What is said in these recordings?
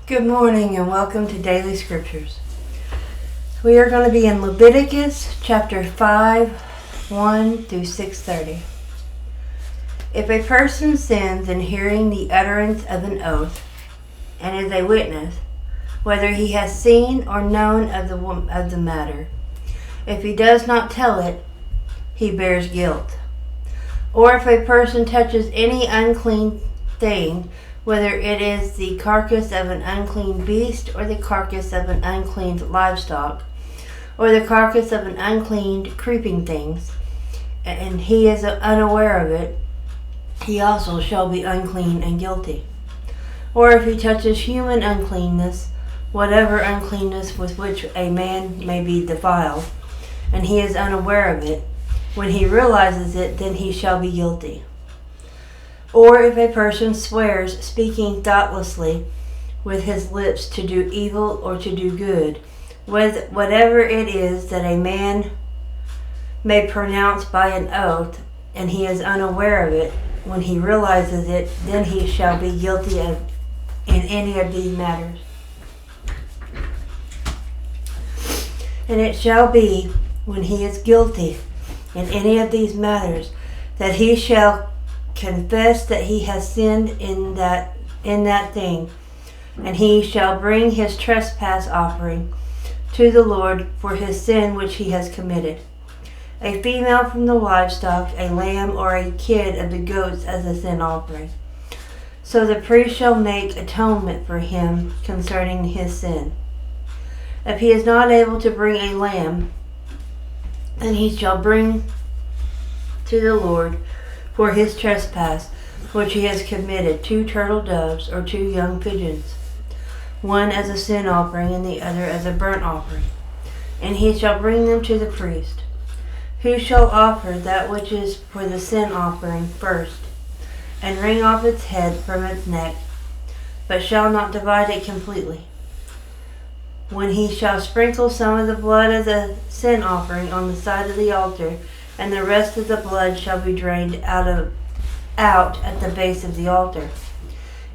Good morning and welcome to Daily Scriptures. We are going to be in Leviticus chapter 5, 1 through 6:30. If a person sins in hearing the utterance of an oath and is a witness, whether he has seen or known of the matter, if he does not tell it, he bears guilt. Or if a person touches any unclean thing, whether it is the carcass of an unclean beast or the carcass of an unclean livestock, or the carcass of an unclean creeping things, and he is unaware of it, he also shall be unclean and guilty. Or if he touches human uncleanness, whatever uncleanness with which a man may be defiled, and he is unaware of it, when he realizes it, then he shall be guilty. Or if a person swears, speaking thoughtlessly with his lips to do evil or to do good, whatever it is that a man may pronounce by an oath, and he is unaware of it, when he realizes it, then he shall be guilty in any of these matters. And it shall be, when he is guilty in any of these matters, that he shall confess that he has sinned in that thing, and he shall bring his trespass offering to the Lord for his sin which he has committed, a female from the livestock, a lamb or a kid of the goats as a sin offering. So the priest shall make atonement for him concerning his sin. If he is not able to bring a lamb, then he shall bring to the Lord for his trespass which he has committed 2 turtle doves or 2 young pigeons, one as a sin offering and the other as a burnt offering. And he shall bring them to the priest, who shall offer that which is for the sin offering first, and wring off its head from its neck, but shall not divide it completely. When he shall sprinkle some of the blood of the sin offering on the side of the altar, and the rest of the blood shall be drained out at the base of the altar.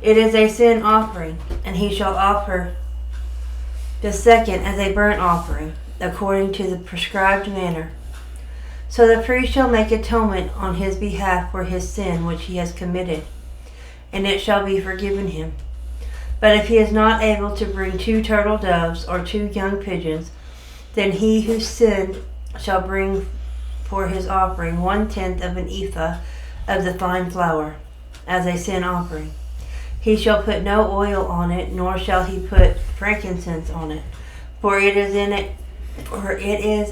It is a sin offering, and he shall offer the second as a burnt offering, according to the prescribed manner. So the priest shall make atonement on his behalf for his sin which he has committed, and it shall be forgiven him. But if he is not able to bring 2 turtle doves or 2 young pigeons, then he who sinned shall bring for his offering 1/10 of an ephah of the fine flour, as a sin offering. He shall put no oil on it, nor shall he put frankincense on it, for it is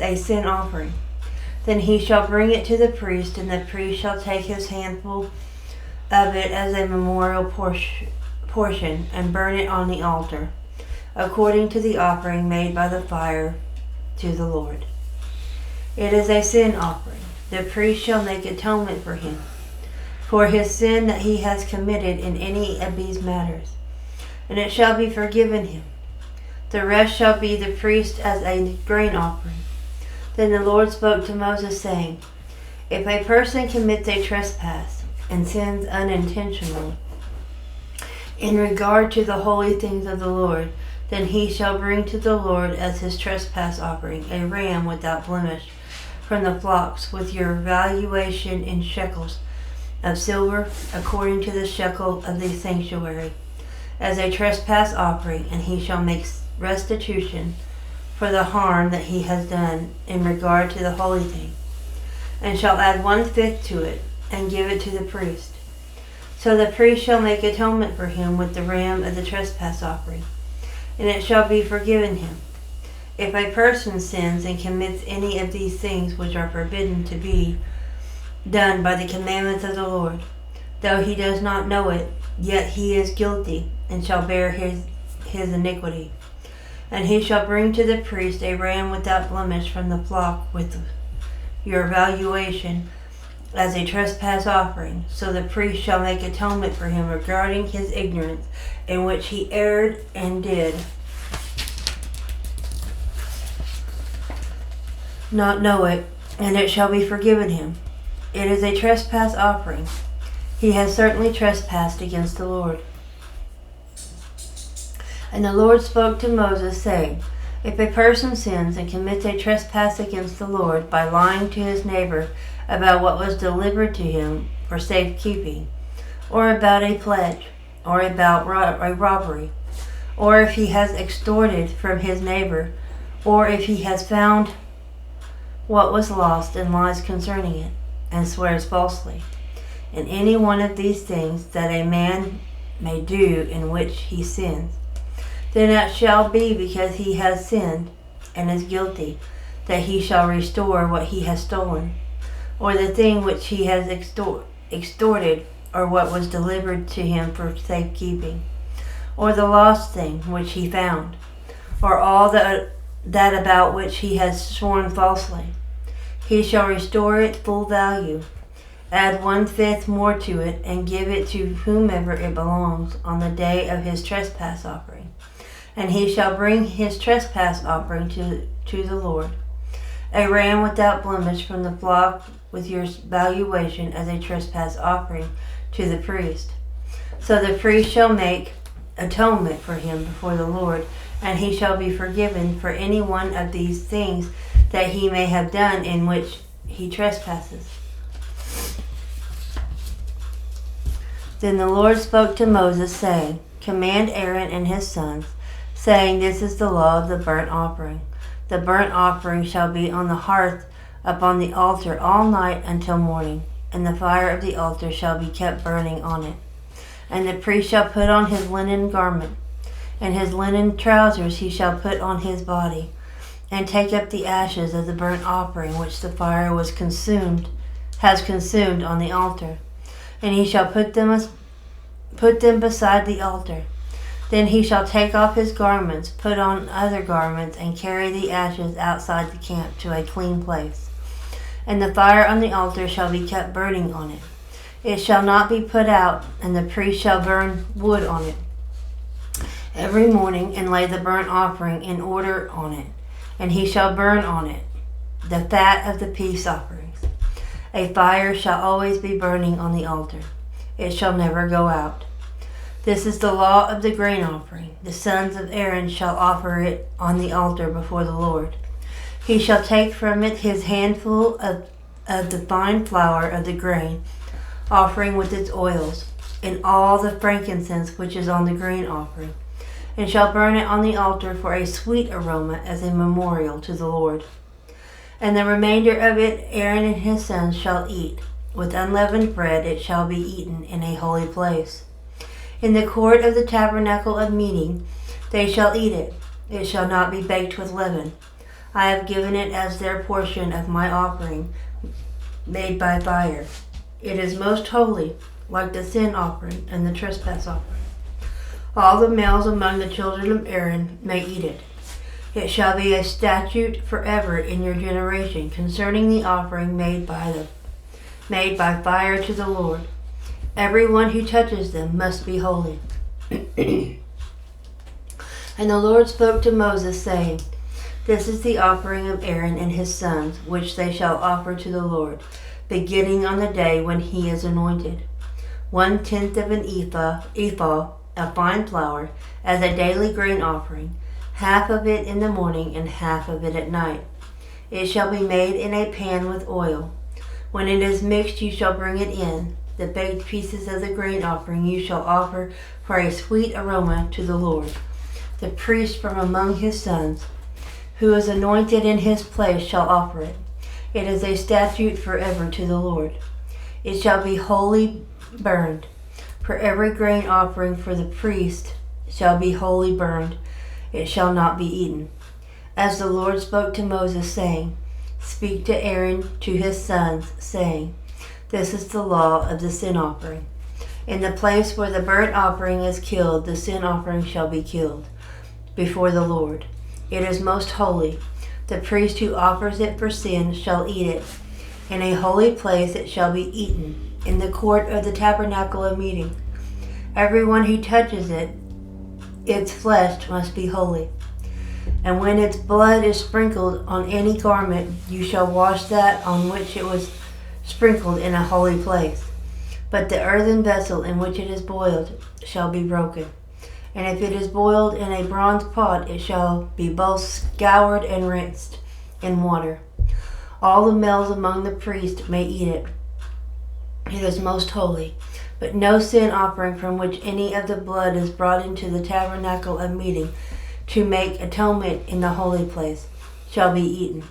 a sin offering. Then he shall bring it to the priest, and the priest shall take his handful of it as a memorial portion, and burn it on the altar, according to the offering made by the fire to the Lord. It is a sin offering. The priest shall make atonement for him, for his sin that he has committed in any of these matters, and it shall be forgiven him. The rest shall be the priest as a grain offering. Then the Lord spoke to Moses, saying, If a person commits a trespass and sins unintentionally in regard to the holy things of the Lord, then he shall bring to the Lord as his trespass offering a ram without blemish from the flocks, with your valuation in shekels of silver, according to the shekel of the sanctuary, as a trespass offering, and he shall make restitution for the harm that he has done in regard to the holy thing, and shall add 1/5 to it, and give it to the priest. So the priest shall make atonement for him with the ram of the trespass offering, and it shall be forgiven him. If a person sins and commits any of these things which are forbidden to be done by the commandments of the Lord, though he does not know it, yet he is guilty, and shall bear his iniquity. And he shall bring to the priest a ram without blemish from the flock with your valuation as a trespass offering. So the priest shall make atonement for him regarding his ignorance, in which he erred and did not know it, and it shall be forgiven him. It is a trespass offering. He has certainly trespassed against the Lord. And the Lord spoke to Moses, saying, If a person sins and commits a trespass against the Lord by lying to his neighbor about what was delivered to him for safekeeping, or about a pledge, or about a robbery, or if he has extorted from his neighbor, or if he has found what was lost and lies concerning it, and swears falsely, in any one of these things that a man may do in which he sins, then it shall be because he has sinned and is guilty, that he shall restore what he has stolen, or the thing which he has extorted, or what was delivered to him for safekeeping, or the lost thing which he found, or all that about which he has sworn falsely. He shall restore it full value, add 1/5 more to it, and give it to whomever it belongs on the day of his trespass offering. And he shall bring his trespass offering to the Lord, a ram without blemish from the flock with your valuation as a trespass offering to the priest. So the priest shall make atonement for him before the Lord, and he shall be forgiven for any one of these things that he may have done in which he trespasses. Then the Lord spoke to Moses, saying, Command Aaron and his sons, saying, This is the law of the burnt offering. The burnt offering shall be on the hearth upon the altar all night until morning, and the fire of the altar shall be kept burning on it. And the priest shall put on his linen garment, and his linen trousers he shall put on his body, and take up the ashes of the burnt offering which the fire has consumed on the altar, and he shall put them beside the altar. Then he shall take off his garments, put on other garments, and carry the ashes outside the camp to a clean place. And the fire on the altar shall be kept burning on it. It shall not be put out, and the priest shall burn wood on it every morning, and lay the burnt offering in order on it, and he shall burn on it the fat of the peace offerings. A fire shall always be burning on the altar. It shall never go out. This is the law of the grain offering. The sons of Aaron shall offer it on the altar before the Lord. He shall take from it his handful of the fine flour of the grain offering with its oils, and all the frankincense which is on the grain offering, and shall burn it on the altar for a sweet aroma as a memorial to the Lord. And the remainder of it Aaron and his sons shall eat. With unleavened bread it shall be eaten in a holy place. In the court of the tabernacle of meeting they shall eat it. It shall not be baked with leaven. I have given it as their portion of my offering made by fire. It is most holy, like the sin offering and the trespass offering. All the males among the children of Aaron may eat it. It shall be a statute forever in your generation concerning the offering made by fire to the Lord. Everyone who touches them must be holy. And the Lord spoke to Moses, saying, This is the offering of Aaron and his sons, which they shall offer to the Lord, beginning on the day when he is anointed. 1/10 of an ephah of fine flour, as a daily grain offering, half of it in the morning and half of it at night. It shall be made in a pan with oil. When it is mixed, you shall bring it in. The baked pieces of the grain offering you shall offer for a sweet aroma to the Lord. The priest from among his sons, who is anointed in his place, shall offer it. It is a statute forever to the Lord. It shall be wholly burned. For every grain offering for the priest shall be wholly burned. It shall not be eaten. As the Lord spoke to Moses, saying, Speak to Aaron to his sons, saying, This is the law of the sin offering. In the place where the burnt offering is killed, the sin offering shall be killed before the Lord. It is most holy. The priest who offers it for sin shall eat it. In a holy place it shall be eaten, in the court of the tabernacle of meeting. Everyone who touches it, its flesh must be holy. And when its blood is sprinkled on any garment, you shall wash that on which it was sprinkled in a holy place. But the earthen vessel in which it is boiled shall be broken, And if it is boiled in a bronze pot, it shall be both scoured and rinsed in water. All the males among the priests may eat it. It is most holy. But no sin offering from which any of the blood is brought into the tabernacle of meeting to make atonement in the holy place shall be eaten.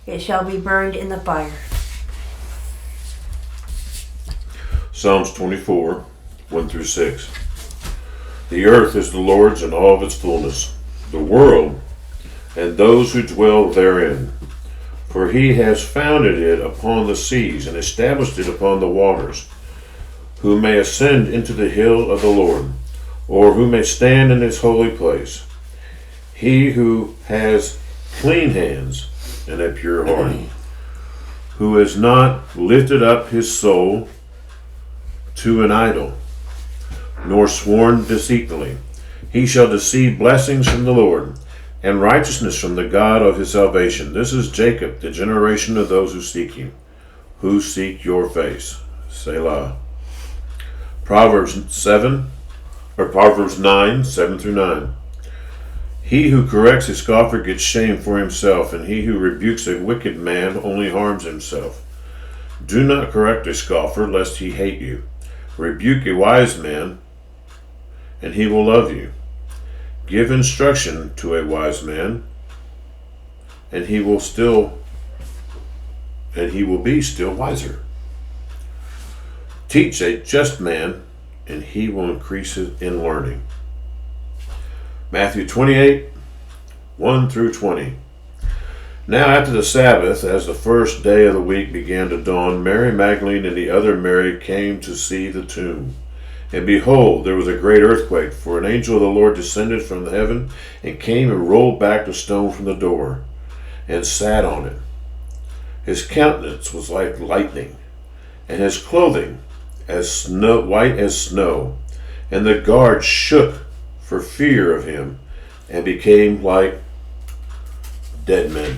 It shall be burned in the fire. Psalms 24, 1-6. The earth is the Lord's and all of its fullness, the world and those who dwell therein. For he has founded it upon the seas and established it upon the waters. Who may ascend into the hill of the Lord, or who may stand in his holy place? He who has clean hands and a pure heart, who has not lifted up his soul to an idol, nor sworn deceitfully. He shall receive blessings from the Lord, and righteousness from the God of his salvation. This is Jacob, the generation of those who seek you, who seek your face. Selah. Proverbs 9, 7-9. He who corrects a scoffer gets shame for himself, and he who rebukes a wicked man only harms himself. Do not correct a scoffer, lest he hate you. Rebuke a wise man, and he will love you. Give instruction to a wise man, and he will be still wiser. Teach a just man, and he will increase in learning. Matthew 28, 1-20. Now after the Sabbath, as the first day of the week began to dawn, Mary Magdalene and the other Mary came to see the tomb. And behold, there was a great earthquake, for an angel of the Lord descended from the heaven, and came and rolled back the stone from the door, and sat on it. His countenance was like lightning, and his clothing as snow, white as snow. And the guard shook for fear of him, and became like dead men.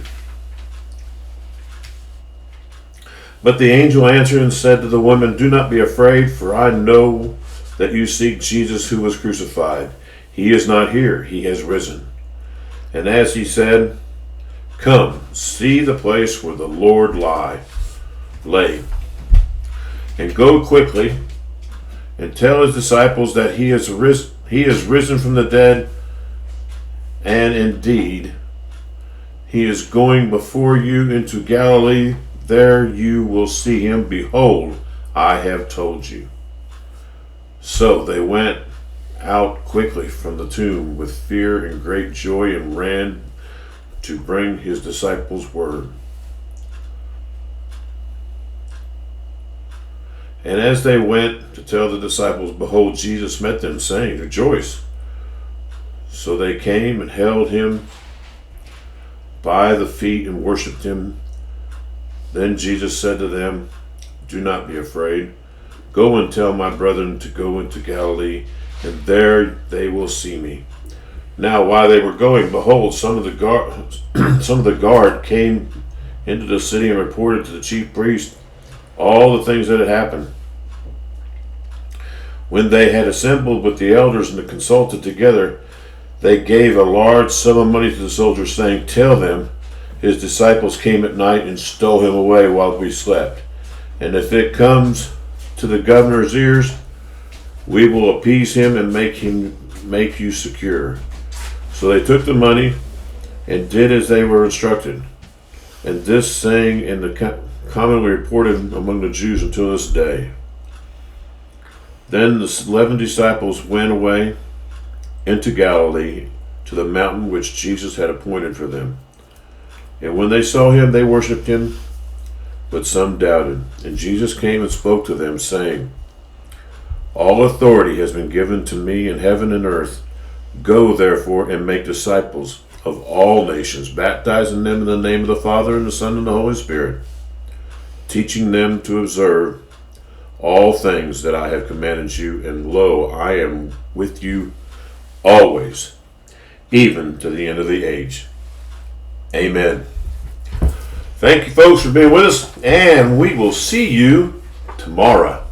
But the angel answered and said to the woman, Do not be afraid, for I know that you seek Jesus who was crucified. He is not here, he has risen. And as he said, Come, see the place where the Lord lay. And go quickly and tell his disciples that he is risen from the dead, and indeed he is going before you into Galilee. There you will see him. Behold, I have told you. So they went out quickly from the tomb with fear and great joy, and ran to bring his disciples word. And as they went to tell the disciples, behold, Jesus met them, saying, Rejoice. So they came and held him by the feet and worshipped him. Then Jesus said to them, Do not be afraid. Go and tell my brethren to go into Galilee, and there they will see me. Now while they were going, behold, some of the guard came into the city and reported to the chief priest all the things that had happened. When they had assembled with the elders and consulted together, they gave a large sum of money to the soldiers, saying, Tell them, his disciples came at night and stole him away while we slept. And if it comes to the governor's ears, we will appease him and make you secure. So they took the money and did as they were instructed. And this saying in the commonly reported among the Jews until this day. Then the 11 disciples went away into Galilee, to the mountain which Jesus had appointed for them. And when they saw him, they worshipped him, but some doubted. And Jesus came and spoke to them, saying, All authority has been given to me in heaven and earth. Go, therefore, and make disciples of all nations, baptizing them in the name of the Father, and the Son, and the Holy Spirit, teaching them to observe all things that I have commanded you, and lo, I am with you always, even to the end of the age. Amen. Thank you, folks, for being with us, and we will see you tomorrow.